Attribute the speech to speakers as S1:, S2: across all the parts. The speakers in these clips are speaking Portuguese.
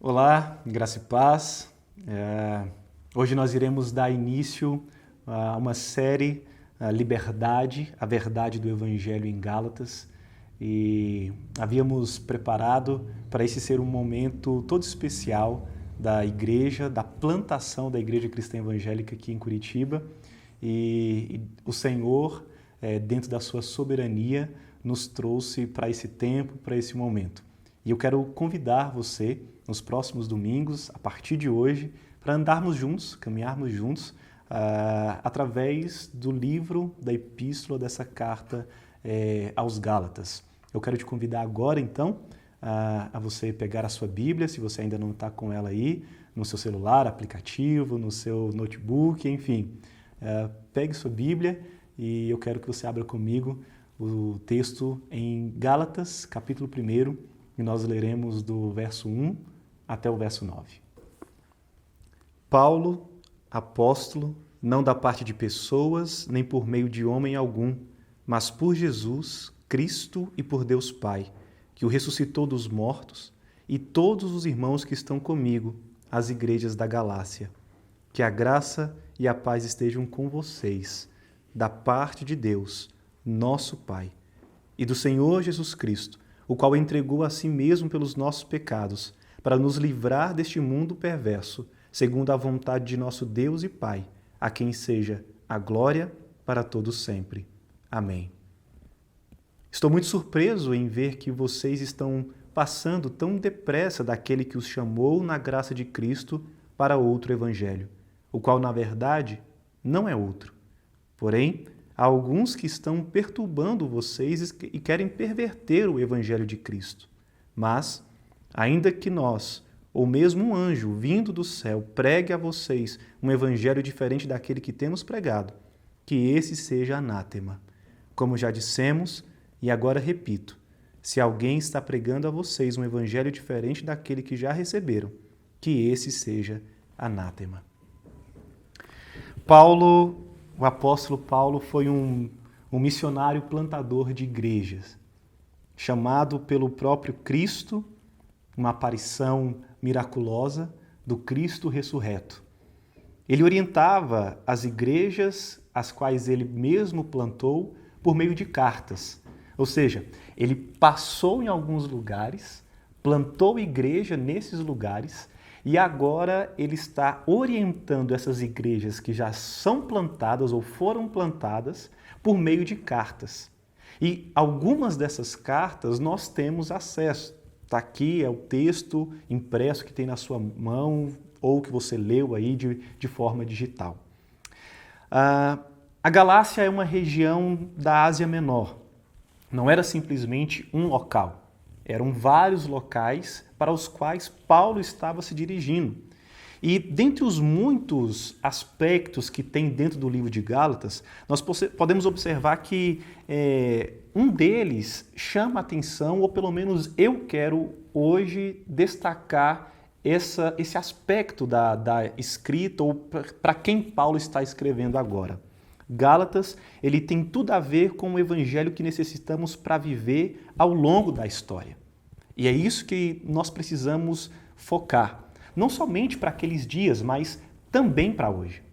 S1: Olá, graça e paz. Hoje nós iremos dar início a uma série, a Liberdade, a Verdade do Evangelho em Gálatas. E havíamos preparado para esse ser um momento todo especial da igreja, da plantação da Igreja Cristã Evangélica aqui em Curitiba. E o Senhor, dentro da sua soberania, nos trouxe para esse tempo, para esse momento. E eu quero convidar você, nos próximos domingos, a partir de hoje, para andarmos juntos, caminharmos juntos, através do livro, da epístola, dessa carta aos Gálatas. Eu quero te convidar agora, então, a você pegar a sua Bíblia, se você ainda não está com ela aí, no seu celular, aplicativo, no seu notebook, enfim. Pegue sua Bíblia e eu quero que você abra comigo o texto em Gálatas, capítulo 1, e nós leremos do verso 1 até o verso 9. Paulo, apóstolo, não da parte de pessoas, nem por meio de homem algum, mas por Jesus, Cristo e por Deus Pai, que o ressuscitou dos mortos, e todos os irmãos que estão comigo, as igrejas da Galácia. Que a graça e a paz estejam com vocês, da parte de Deus, nosso Pai, e do Senhor Jesus Cristo, o qual entregou a si mesmo pelos nossos pecados, para nos livrar deste mundo perverso, segundo a vontade de nosso Deus e Pai, a quem seja a glória para todos sempre. Amém. Estou muito surpreso em ver que vocês estão passando tão depressa daquele que os chamou na graça de Cristo para outro evangelho, o qual, na verdade, não é outro. Porém, há alguns que estão perturbando vocês e querem perverter o evangelho de Cristo. Mas, ainda que nós, ou mesmo um anjo vindo do céu, pregue a vocês um evangelho diferente daquele que temos pregado, que esse seja anátema. Como já dissemos, e agora repito, se alguém está pregando a vocês um evangelho diferente daquele que já receberam, que esse seja anátema. O apóstolo Paulo foi um missionário plantador de igrejas, chamado pelo próprio Cristo, uma aparição miraculosa do Cristo ressurreto. Ele orientava as igrejas, as quais ele mesmo plantou, por meio de cartas. Ou seja, ele passou em alguns lugares, plantou igreja nesses lugares, e agora ele está orientando essas igrejas que já são plantadas ou foram plantadas por meio de cartas. E algumas dessas cartas nós temos acesso. Está aqui, é o texto impresso que tem na sua mão ou que você leu aí de forma digital. A Galácia é uma região da Ásia Menor. Não era simplesmente um local. Eram vários locais para os quais Paulo estava se dirigindo. E dentre os muitos aspectos que tem dentro do livro de Gálatas, nós podemos observar que um deles chama a atenção, ou pelo menos eu quero hoje destacar esse aspecto da escrita, ou para quem Paulo está escrevendo agora. Gálatas, ele tem tudo a ver com o evangelho que necessitamos para viver ao longo da história. E é isso que nós precisamos focar, não somente para aqueles dias, mas também para hoje.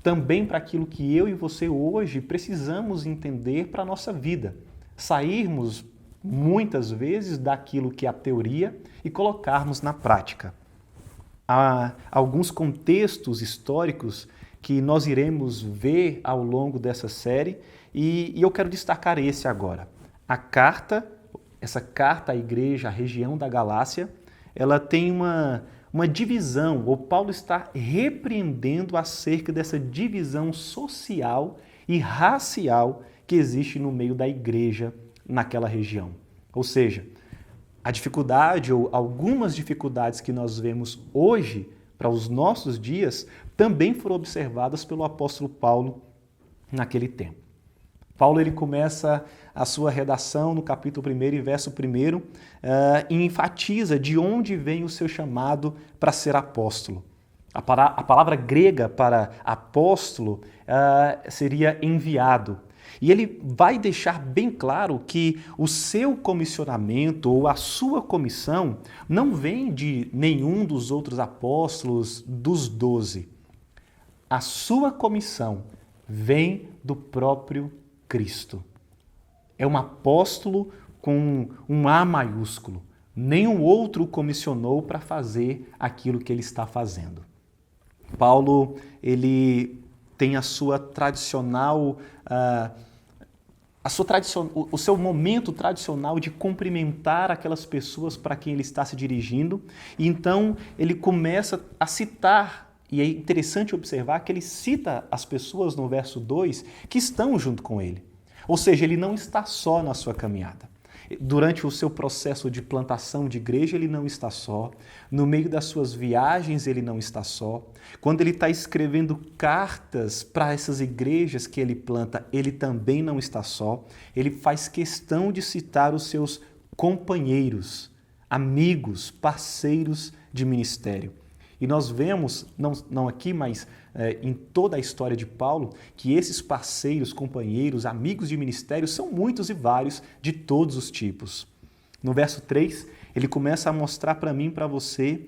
S1: Também para aquilo que eu e você hoje precisamos entender para a nossa vida. Sairmos, muitas vezes, daquilo que é a teoria e colocarmos na prática. Há alguns contextos históricos que nós iremos ver ao longo dessa série e eu quero destacar esse agora. Essa carta à igreja, à região da Galácia, ela tem uma divisão, ou Paulo está repreendendo acerca dessa divisão social e racial que existe no meio da igreja naquela região. Ou seja, a dificuldade ou algumas dificuldades que nós vemos hoje para os nossos dias também foram observadas pelo apóstolo Paulo naquele tempo. Paulo ele começa a sua redação no capítulo 1 e verso 1 e enfatiza de onde vem o seu chamado para ser apóstolo. A palavra grega para apóstolo seria enviado. E ele vai deixar bem claro que o seu comissionamento ou a sua comissão não vem de nenhum dos outros apóstolos dos 12. A sua comissão vem do próprio Cristo. É um apóstolo com um A maiúsculo. Nenhum outro o comissionou para fazer aquilo que ele está fazendo. Paulo, ele tem a sua tradicional, o seu momento tradicional de cumprimentar aquelas pessoas para quem ele está se dirigindo. E então ele começa a citar, e é interessante observar que ele cita as pessoas no verso 2 que estão junto com ele. Ou seja, ele não está só na sua caminhada. Durante o seu processo de plantação de igreja, ele não está só. No meio das suas viagens, ele não está só. Quando ele está escrevendo cartas para essas igrejas que ele planta, ele também não está só. Ele faz questão de citar os seus companheiros, amigos, parceiros de ministério. E nós vemos, não aqui, mas em toda a história de Paulo, que esses parceiros, companheiros, amigos de ministério são muitos e vários de todos os tipos. No verso 3, ele começa a mostrar para mim e para você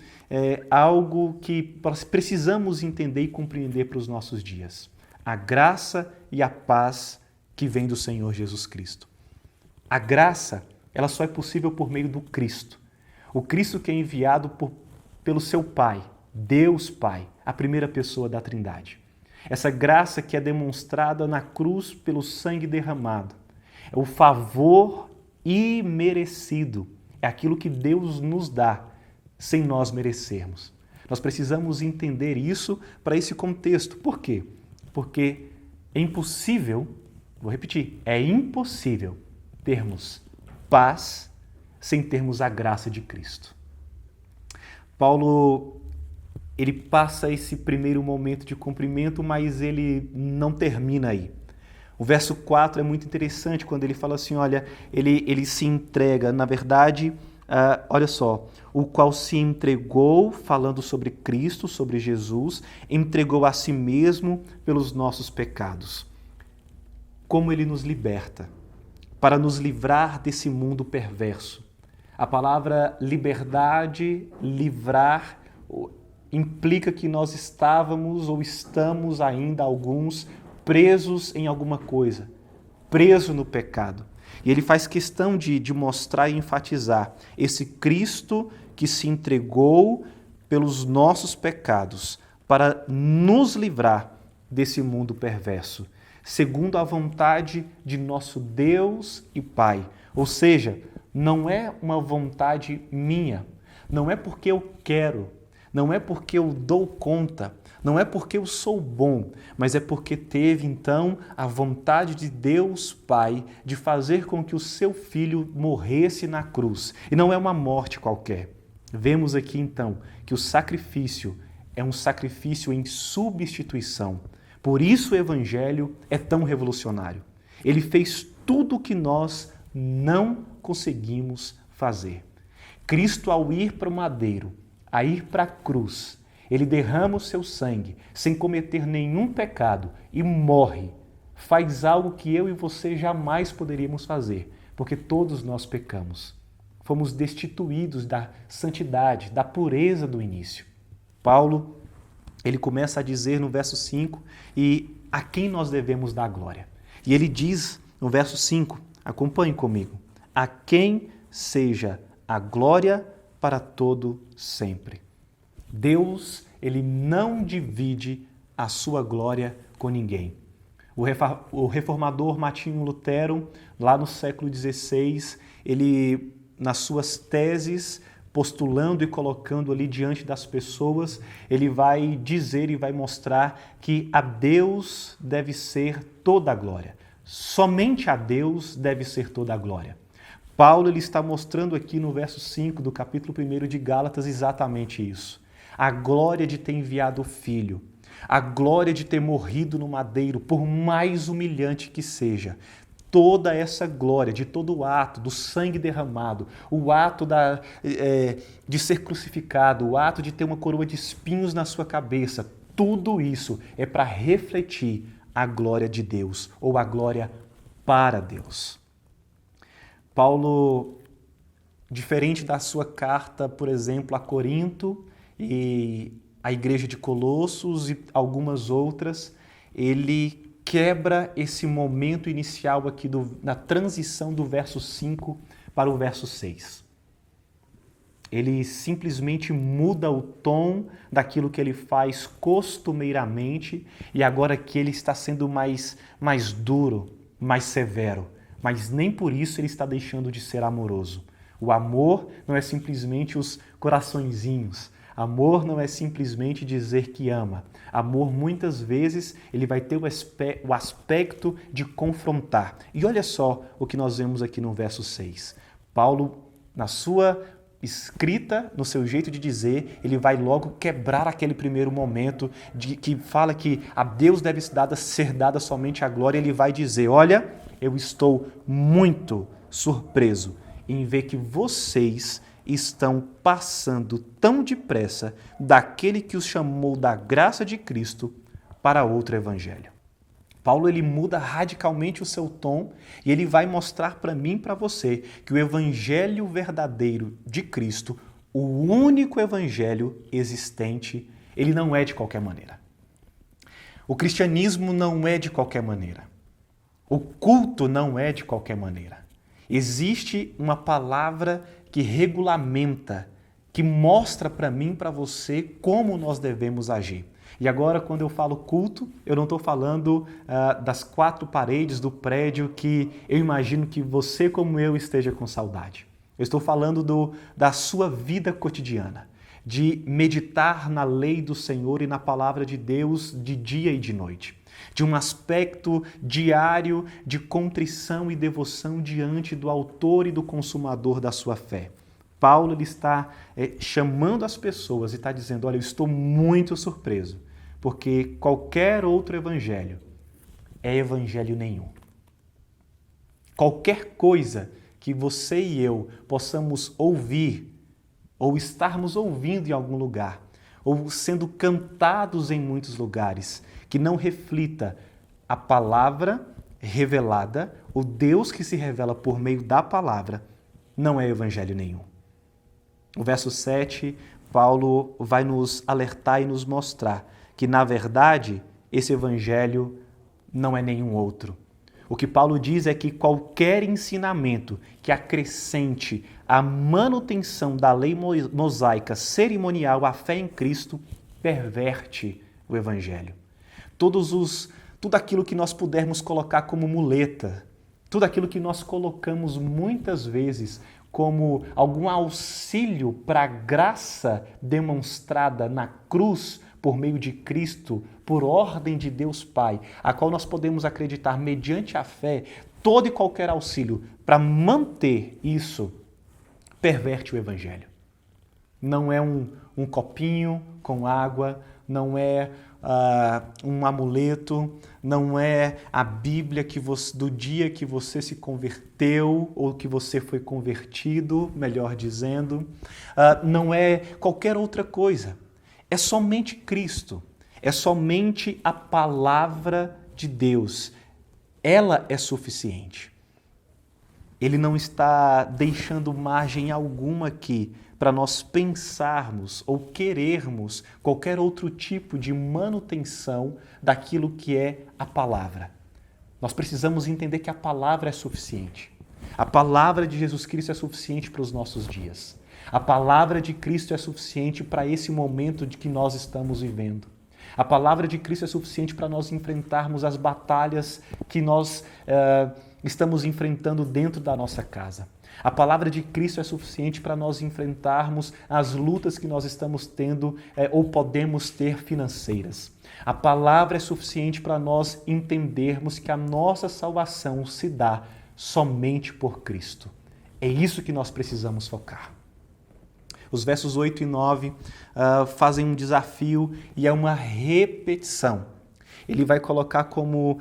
S1: algo que precisamos entender e compreender para os nossos dias. A graça e a paz que vem do Senhor Jesus Cristo. A graça, ela só é possível por meio do Cristo. O Cristo que é enviado pelo seu Pai, Deus Pai, a primeira pessoa da Trindade. Essa graça que é demonstrada na cruz pelo sangue derramado. É o favor imerecido. É aquilo que Deus nos dá sem nós merecermos. Nós precisamos entender isso para esse contexto. Por quê? Porque é impossível, vou repetir, é impossível termos paz sem termos a graça de Cristo. Paulo, ele passa esse primeiro momento de cumprimento, mas ele não termina aí. O verso 4 é muito interessante quando ele fala assim, olha, ele se entrega, na verdade, olha só, o qual se entregou, falando sobre Cristo, sobre Jesus, entregou a si mesmo pelos nossos pecados. Como ele nos liberta, para nos livrar desse mundo perverso. A palavra liberdade, livrar, implica que nós estávamos ou estamos ainda alguns presos em alguma coisa, preso no pecado. E ele faz questão de mostrar e enfatizar esse Cristo que se entregou pelos nossos pecados para nos livrar desse mundo perverso, segundo a vontade de nosso Deus e Pai. Ou seja, não é uma vontade minha, não é porque eu quero, não é porque eu dou conta, não é porque eu sou bom, mas é porque teve então a vontade de Deus Pai de fazer com que o seu filho morresse na cruz. E não é uma morte qualquer. Vemos aqui então que o sacrifício é um sacrifício em substituição. Por isso o Evangelho é tão revolucionário. Ele fez tudo o que nós não conseguimos fazer. Cristo, ao ir para o madeiro, a ir para a cruz, ele derrama o seu sangue sem cometer nenhum pecado e morre. Faz algo que eu e você jamais poderíamos fazer, porque todos nós pecamos. Fomos destituídos da santidade, da pureza do início. Paulo, ele começa a dizer no verso 5, e a quem nós devemos dar glória. E ele diz no verso 5, acompanhe comigo, a quem seja a glória para todo sempre. Deus, ele não divide a sua glória com ninguém. O reformador Martinho Lutero, lá no século XVI, ele, nas suas teses, postulando e colocando ali diante das pessoas, ele vai dizer e vai mostrar que a Deus deve ser toda a glória. Somente a Deus deve ser toda a glória. Paulo ele está mostrando aqui no verso 5 do capítulo 1 de Gálatas exatamente isso. A glória de ter enviado o Filho, a glória de ter morrido no madeiro, por mais humilhante que seja. Toda essa glória, de todo o ato do sangue derramado, o ato de ser crucificado, o ato de ter uma coroa de espinhos na sua cabeça, tudo isso é para refletir a glória de Deus, ou a glória para Deus. Paulo, diferente da sua carta, por exemplo, a Corinto e a igreja de Colossos e algumas outras, ele quebra esse momento inicial aqui na transição do verso 5 para o verso 6. Ele simplesmente muda o tom daquilo que ele faz costumeiramente e agora que ele está sendo mais duro, mais severo. Mas nem por isso ele está deixando de ser amoroso. O amor não é simplesmente os coraçõezinhos. Amor não é simplesmente dizer que ama. Amor, muitas vezes, ele vai ter o aspecto de confrontar. E olha só o que nós vemos aqui no verso 6. Paulo, na sua escrita, no seu jeito de dizer, ele vai logo quebrar aquele primeiro momento de que fala que a Deus deve ser dada somente a glória. Ele vai dizer, olha, eu estou muito surpreso em ver que vocês estão passando tão depressa daquele que os chamou da graça de Cristo para outro evangelho. Paulo ele muda radicalmente o seu tom e ele vai mostrar para mim e para você que o evangelho verdadeiro de Cristo, o único evangelho existente, ele não é de qualquer maneira. O cristianismo não é de qualquer maneira. O culto não é de qualquer maneira. Existe uma palavra que regulamenta, que mostra para mim e para você como nós devemos agir. E agora, quando eu falo culto, eu não estou falando das quatro paredes do prédio que eu imagino que você, como eu, esteja com saudade. Eu estou falando da sua vida cotidiana, de meditar na lei do Senhor e na palavra de Deus de dia e de noite. De um aspecto diário de contrição e devoção diante do autor e do consumador da sua fé. Paulo ele está chamando as pessoas e está dizendo, olha, eu estou muito surpreso, porque qualquer outro evangelho é evangelho nenhum. Qualquer coisa que você e eu possamos ouvir, ou estarmos ouvindo em algum lugar, ou sendo cantados em muitos lugares, que não reflita a palavra revelada, o Deus que se revela por meio da palavra, não é evangelho nenhum. O verso 7, Paulo vai nos alertar e nos mostrar que, na verdade, esse evangelho não é nenhum outro. O que Paulo diz é que qualquer ensinamento que acrescente a manutenção da lei mosaica cerimonial à fé em Cristo perverte o evangelho. Tudo aquilo que nós pudermos colocar como muleta, tudo aquilo que nós colocamos muitas vezes como algum auxílio para a graça demonstrada na cruz por meio de Cristo, por ordem de Deus Pai, a qual nós podemos acreditar mediante a fé, todo e qualquer auxílio para manter isso, perverte o Evangelho. Não é um copinho com água, não é um amuleto, não é a Bíblia do dia que você se converteu ou que você foi convertido, melhor dizendo, não é qualquer outra coisa. É somente Cristo, é somente a palavra de Deus. Ela é suficiente. Ele não está deixando margem alguma aqui para nós pensarmos ou querermos qualquer outro tipo de manutenção daquilo que é a palavra. Nós precisamos entender que a palavra é suficiente. A palavra de Jesus Cristo é suficiente para os nossos dias. A palavra de Cristo é suficiente para esse momento de que nós estamos vivendo. A palavra de Cristo é suficiente para nós enfrentarmos as batalhas que nós estamos enfrentando dentro da nossa casa. A palavra de Cristo é suficiente para nós enfrentarmos as lutas que nós estamos tendo ou podemos ter financeiras. A palavra é suficiente para nós entendermos que a nossa salvação se dá somente por Cristo. É isso que nós precisamos focar. Os versos 8 e 9 fazem um desafio e é uma repetição. Ele vai colocar como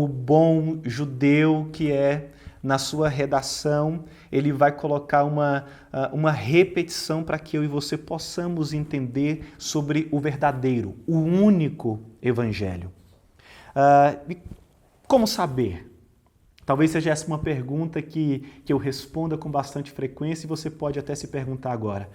S1: bom judeu que é, na sua redação, ele vai colocar uma repetição para que eu e você possamos entender sobre o verdadeiro, o único evangelho. Como saber? Talvez seja essa uma pergunta que eu responda com bastante frequência e você pode até se perguntar agora.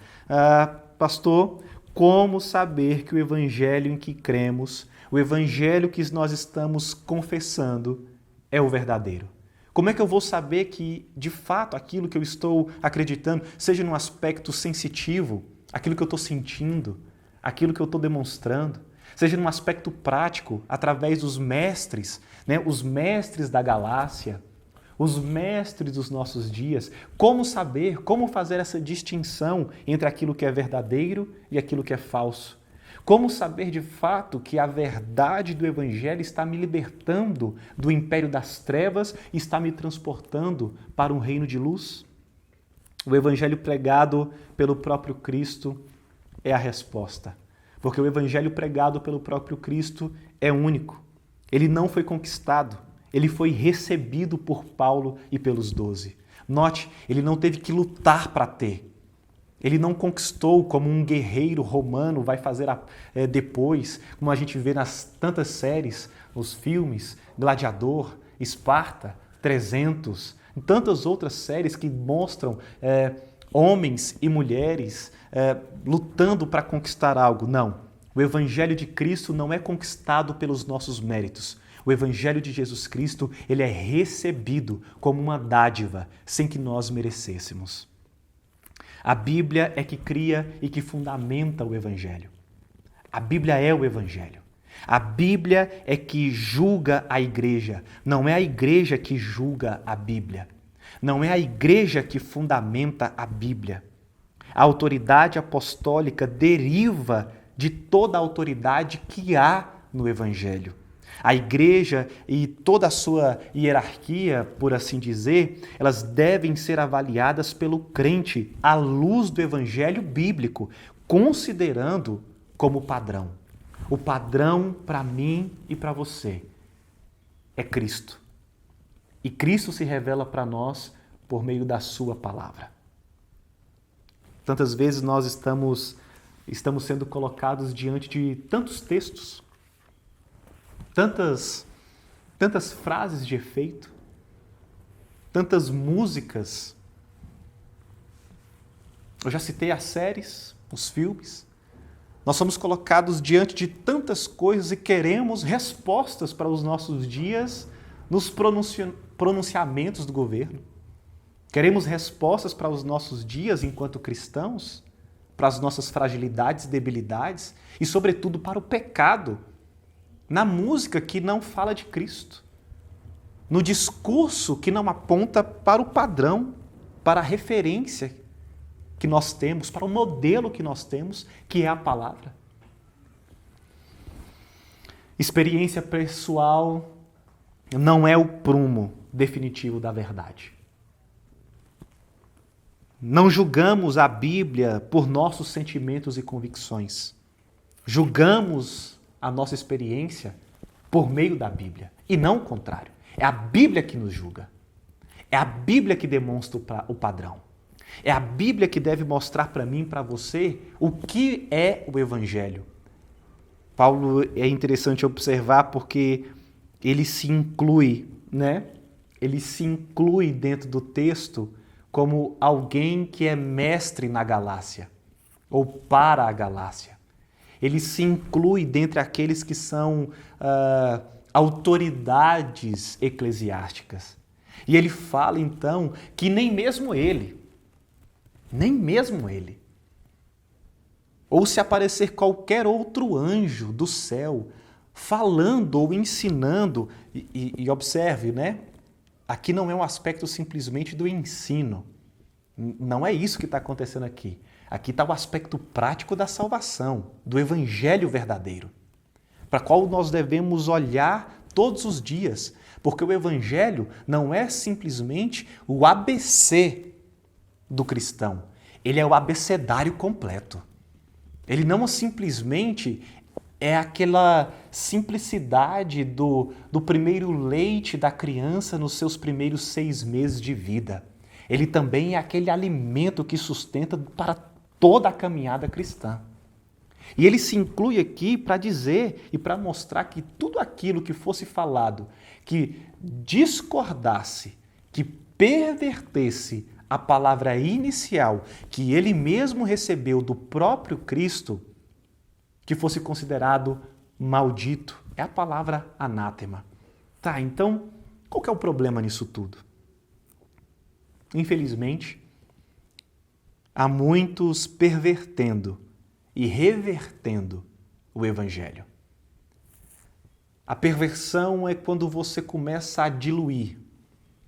S1: Pastor, como saber que o evangelho em que cremos, o evangelho que nós estamos confessando, é o verdadeiro? Como é que eu vou saber que, de fato, aquilo que eu estou acreditando, seja num aspecto sensitivo, aquilo que eu estou sentindo, aquilo que eu estou demonstrando, seja num aspecto prático, através dos mestres, né? Os mestres da galáxia, os mestres dos nossos dias, como saber, como fazer essa distinção entre aquilo que é verdadeiro e aquilo que é falso? Como saber de fato que a verdade do Evangelho está me libertando do império das trevas e está me transportando para um reino de luz? O Evangelho pregado pelo próprio Cristo é a resposta. Porque o Evangelho pregado pelo próprio Cristo é único. Ele não foi conquistado, ele foi recebido por Paulo e pelos 12. Note, ele não teve que lutar para ter. Ele não conquistou como um guerreiro romano vai fazer depois, como a gente vê nas tantas séries, nos filmes, Gladiador, Esparta, 300, e tantas outras séries que mostram homens e mulheres lutando para conquistar algo. Não, o Evangelho de Cristo não é conquistado pelos nossos méritos. O Evangelho de Jesus Cristo, ele é recebido como uma dádiva, sem que nós merecêssemos. A Bíblia é que cria e que fundamenta o Evangelho. A Bíblia é o Evangelho. A Bíblia é que julga a igreja. Não é a igreja que julga a Bíblia. Não é a igreja que fundamenta a Bíblia. A autoridade apostólica deriva de toda a autoridade que há no Evangelho. A igreja e toda a sua hierarquia, por assim dizer, elas devem ser avaliadas pelo crente à luz do evangelho bíblico, considerando como padrão. O padrão para mim e para você é Cristo. E Cristo se revela para nós por meio da sua palavra. Tantas vezes nós estamos sendo colocados diante de tantos textos, tantas frases de efeito, tantas músicas. Eu já citei as séries, os filmes. Nós somos colocados diante de tantas coisas e queremos respostas para os nossos dias nos pronunciamentos do governo. Queremos respostas para os nossos dias enquanto cristãos, para as nossas fragilidades e debilidades e, sobretudo, para o pecado. Na música que não fala de Cristo, no discurso que não aponta para o padrão, para a referência que nós temos, para o modelo que nós temos, que é a palavra. Experiência pessoal não é o prumo definitivo da verdade. Não julgamos a Bíblia por nossos sentimentos e convicções. Julgamos a nossa experiência por meio da Bíblia, e não o contrário. É a Bíblia que nos julga. É a Bíblia que demonstra o padrão. É a Bíblia que deve mostrar para mim e para você o que é o Evangelho. Paulo é interessante observar porque ele se inclui, né? Ele se inclui dentro do texto como alguém que é mestre na galáxia, ou para a galáxia. Ele se inclui dentre aqueles que são autoridades eclesiásticas. E ele fala, então, que nem mesmo ele, ou se aparecer qualquer outro anjo do céu, falando ou ensinando, e observe, né? Aqui não é um aspecto simplesmente do ensino. Não é isso que está acontecendo aqui. Aqui está o aspecto prático da salvação, do evangelho verdadeiro, para qual nós devemos olhar todos os dias, porque o evangelho não é simplesmente o ABC do cristão, ele é o abecedário completo. Ele não simplesmente é aquela simplicidade do primeiro leite da criança nos seus primeiros 6 meses de vida. Ele também é aquele alimento que sustenta para toda a caminhada cristã. E ele se inclui aqui para dizer e para mostrar que tudo aquilo que fosse falado, que discordasse, que pervertesse a palavra inicial que ele mesmo recebeu do próprio Cristo, que fosse considerado maldito. É a palavra anátema. Tá, então, qual que é o problema nisso tudo? Infelizmente, há muitos pervertendo e revertendo o Evangelho. A perversão é quando você começa a diluir,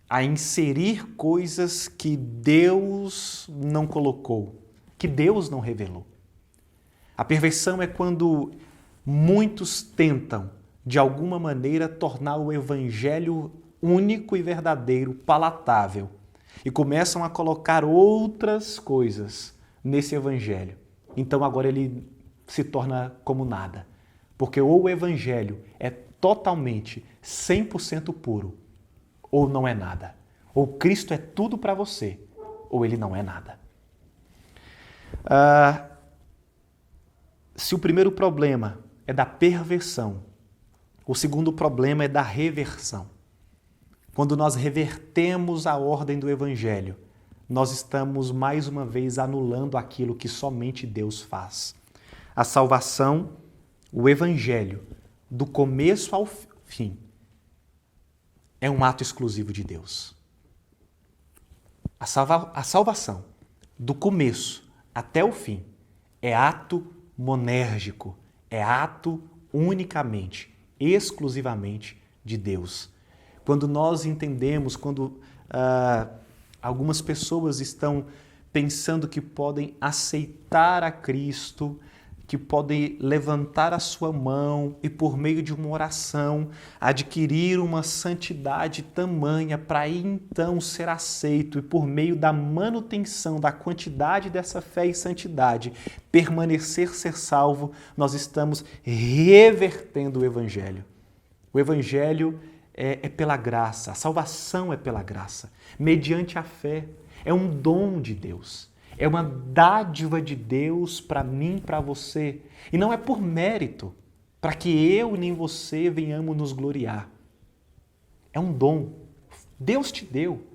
S1: a inserir coisas que Deus não colocou, que Deus não revelou. A perversão é quando muitos tentam, de alguma maneira, tornar o Evangelho único e verdadeiro, palatável, e começam a colocar outras coisas nesse Evangelho. Então agora ele se torna como nada, porque ou o Evangelho é totalmente, 100% puro, ou não é nada. Ou Cristo é tudo para você, ou ele não é nada. Se o primeiro problema é da perversão, o segundo problema é da reversão. Quando nós revertemos a ordem do Evangelho, nós estamos mais uma vez anulando aquilo que somente Deus faz. A salvação, o Evangelho, do começo ao fim, é um ato exclusivo de Deus. A salvação, do começo até o fim, é ato monérgico, é ato unicamente, exclusivamente de Deus. Quando nós entendemos, quando algumas pessoas estão pensando que podem aceitar a Cristo, que podem levantar a sua mão e, por meio de uma oração, adquirir uma santidade tamanha para então ser aceito e, por meio da manutenção da quantidade dessa fé e santidade, permanecer ser salvo, nós estamos revertendo o Evangelho. O Evangelho é pela graça, a salvação é pela graça, mediante a fé, é um dom de Deus. É uma dádiva de Deus para mim, para você. E não é por mérito, para que eu nem você venhamos nos gloriar. É um dom. Deus te deu.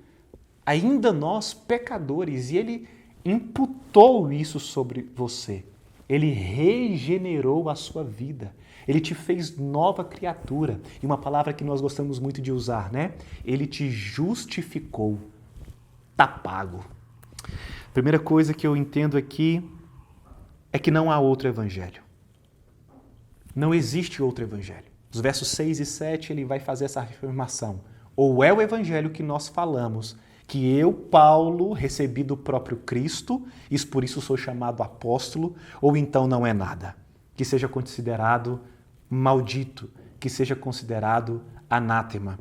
S1: Ainda nós, pecadores, e Ele imputou isso sobre você. Ele regenerou a sua vida. Ele te fez nova criatura. E uma palavra que nós gostamos muito de usar, né? Ele te justificou. Tá pago. Primeira coisa que eu entendo aqui é que não há outro evangelho. Não existe outro evangelho. Nos versos 6 e 7 ele vai fazer essa afirmação. Ou é o evangelho que nós falamos, que eu, Paulo, recebi do próprio Cristo, e por isso sou chamado apóstolo, ou então não é nada. Que seja considerado maldito, que seja considerado anátema.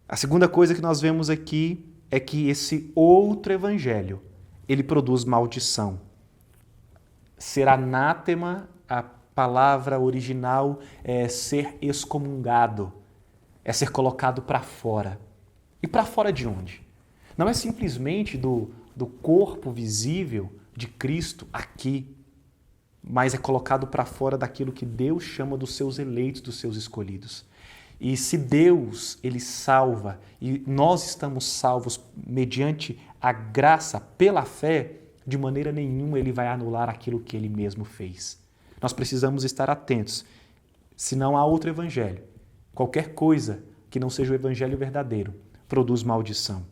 S1: A segunda coisa que nós vemos aqui é que esse outro evangelho, ele produz maldição. Ser anátema, a palavra original é ser excomungado, é ser colocado para fora. E para fora de onde? Não é simplesmente do corpo visível de Cristo aqui, mas é colocado para fora daquilo que Deus chama dos seus eleitos, dos seus escolhidos. E se Deus, Ele salva, e nós estamos salvos mediante a graça, pela fé, de maneira nenhuma Ele vai anular aquilo que Ele mesmo fez. Nós precisamos estar atentos. Se não há outro evangelho, qualquer coisa que não seja o evangelho verdadeiro, produz maldição.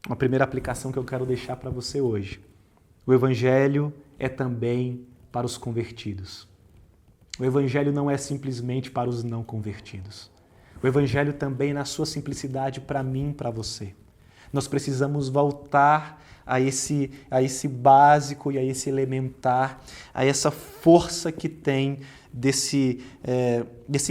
S1: Uma primeira aplicação que eu quero deixar para você hoje. O evangelho é também para os convertidos. O evangelho não é simplesmente para os não convertidos. O evangelho também, na sua simplicidade, para mim e para você. Nós precisamos voltar a esse básico e a esse elementar, a essa força que tem desse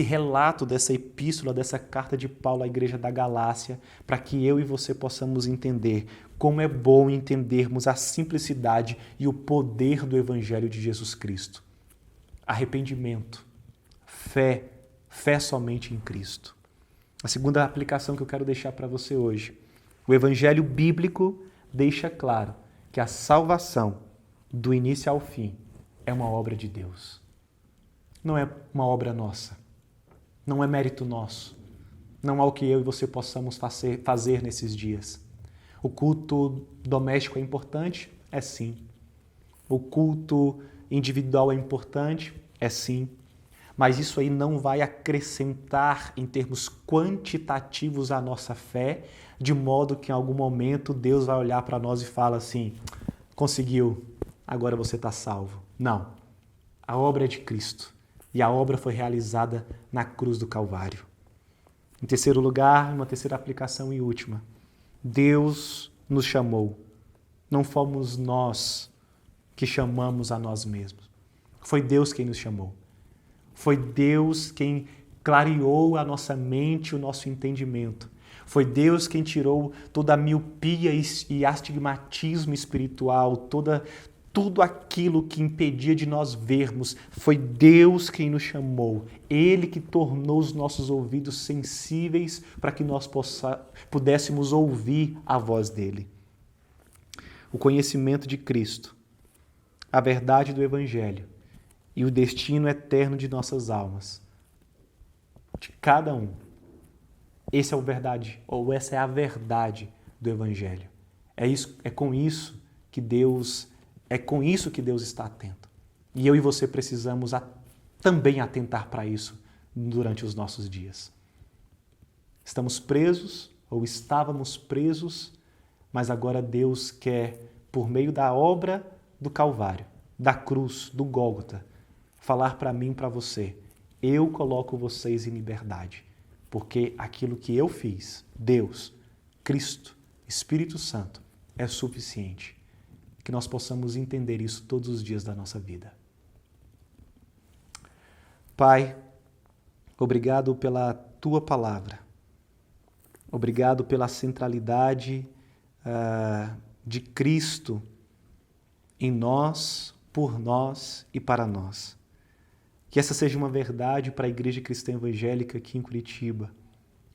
S1: relato, dessa epístola, dessa carta de Paulo à igreja da Galácia, para que eu e você possamos entender como é bom entendermos a simplicidade e o poder do evangelho de Jesus Cristo. Arrependimento, fé somente em Cristo. A segunda aplicação que eu quero deixar para você hoje. O evangelho bíblico deixa claro que a salvação, do início ao fim, é uma obra de Deus. Não é uma obra nossa. Não é mérito nosso. Não há o que eu e você possamos fazer nesses dias. O culto doméstico é importante? É sim. O culto individual é importante? É sim. Mas isso aí não vai acrescentar em termos quantitativos a nossa fé, de modo que em algum momento Deus vai olhar para nós e fala assim, conseguiu, agora você está salvo. Não. A obra é de Cristo e a obra foi realizada na cruz do Calvário. Em terceiro lugar, uma terceira aplicação e última. Deus nos chamou. Não fomos nós que chamamos a nós mesmos. Foi Deus quem nos chamou. Foi Deus quem clareou a nossa mente, o nosso entendimento. Foi Deus quem tirou toda a miopia e astigmatismo espiritual, tudo aquilo que impedia de nós vermos. Foi Deus quem nos chamou. Ele que tornou os nossos ouvidos sensíveis para que nós pudéssemos ouvir a voz dele. O conhecimento de Cristo, a verdade do Evangelho e o destino eterno de nossas almas, de cada um. Essa é a verdade do Evangelho. É com isso que Deus está atento. E eu e você precisamos também atentar para isso durante os nossos dias. Estamos presos ou estávamos presos, mas agora Deus quer, por meio da obra do Calvário, da cruz, do Gólgota, falar para mim e para você, eu coloco vocês em liberdade, porque aquilo que eu fiz, Deus, Cristo, Espírito Santo, é suficiente. Que nós possamos entender isso todos os dias da nossa vida. Pai, obrigado pela Tua palavra. Obrigado pela centralidade de Cristo em nós, por nós e para nós. Que essa seja uma verdade para a Igreja Cristã Evangélica aqui em Curitiba,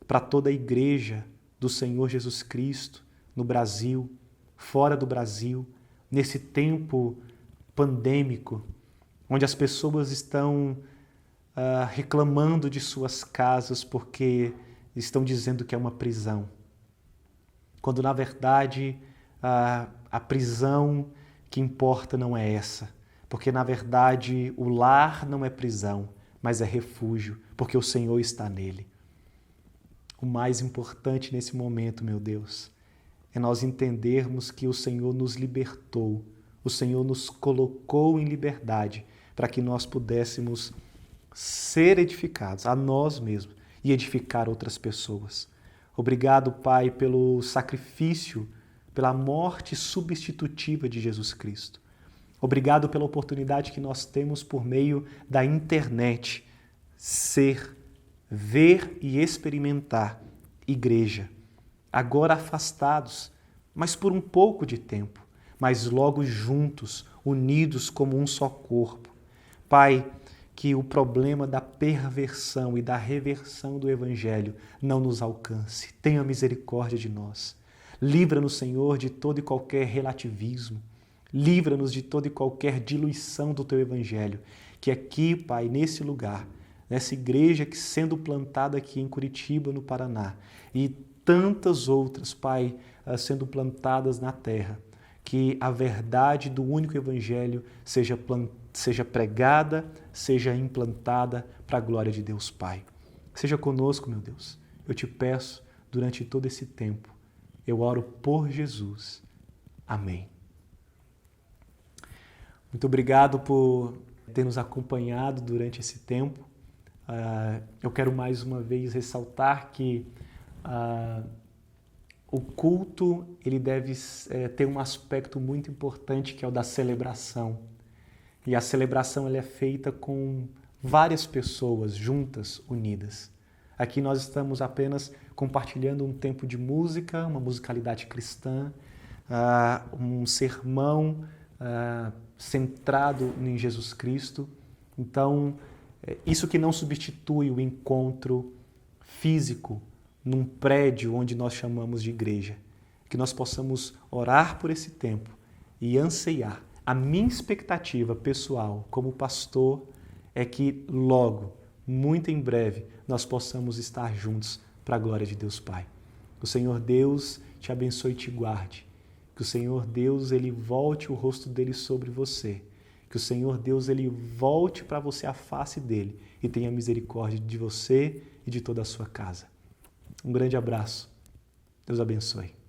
S1: para toda a Igreja do Senhor Jesus Cristo no Brasil, fora do Brasil, nesse tempo pandêmico, onde as pessoas estão reclamando de suas casas porque estão dizendo que é uma prisão. Quando, na verdade, a prisão que importa não é essa. Porque, na verdade, o lar não é prisão, mas é refúgio, porque o Senhor está nele. O mais importante nesse momento, meu Deus, é nós entendermos que o Senhor nos libertou, o Senhor nos colocou em liberdade para que nós pudéssemos ser edificados a nós mesmos e edificar outras pessoas. Obrigado, Pai, pelo sacrifício, pela morte substitutiva de Jesus Cristo. Obrigado pela oportunidade que nós temos por meio da internet, ver e experimentar igreja, agora afastados, mas por um pouco de tempo, mas logo juntos, unidos como um só corpo. Pai, que o problema da perversão e da reversão do Evangelho não nos alcance. Tenha misericórdia de nós. Livra-nos, Senhor, de todo e qualquer relativismo. Livra-nos de toda e qualquer diluição do Teu Evangelho. Que aqui, Pai, nesse lugar, nessa igreja que sendo plantada aqui em Curitiba, no Paraná, e tantas outras, Pai, sendo plantadas na terra, que a verdade do único Evangelho seja pregada, seja implantada para a glória de Deus Pai. Seja conosco, meu Deus. Eu te peço, durante todo esse tempo, eu oro por Jesus. Amém. Muito obrigado por ter nos acompanhado durante esse tempo. Eu quero mais uma vez ressaltar que o culto ele deve ter um aspecto muito importante, que é o da celebração. E a celebração ela é feita com várias pessoas juntas, unidas. Aqui nós estamos apenas compartilhando um tempo de música, uma musicalidade cristã, um sermão centrado em Jesus Cristo. Então, isso que não substitui o encontro físico num prédio onde nós chamamos de igreja. Que nós possamos orar por esse tempo e anseiar A minha expectativa pessoal como pastor é que logo, muito em breve, nós possamos estar juntos para a glória de Deus Pai. Que o Senhor Deus te abençoe e te guarde. Que o Senhor Deus ele volte o rosto dele sobre você. Que o Senhor Deus ele volte para você a face dele e tenha misericórdia de você e de toda a sua casa. Um grande abraço. Deus abençoe.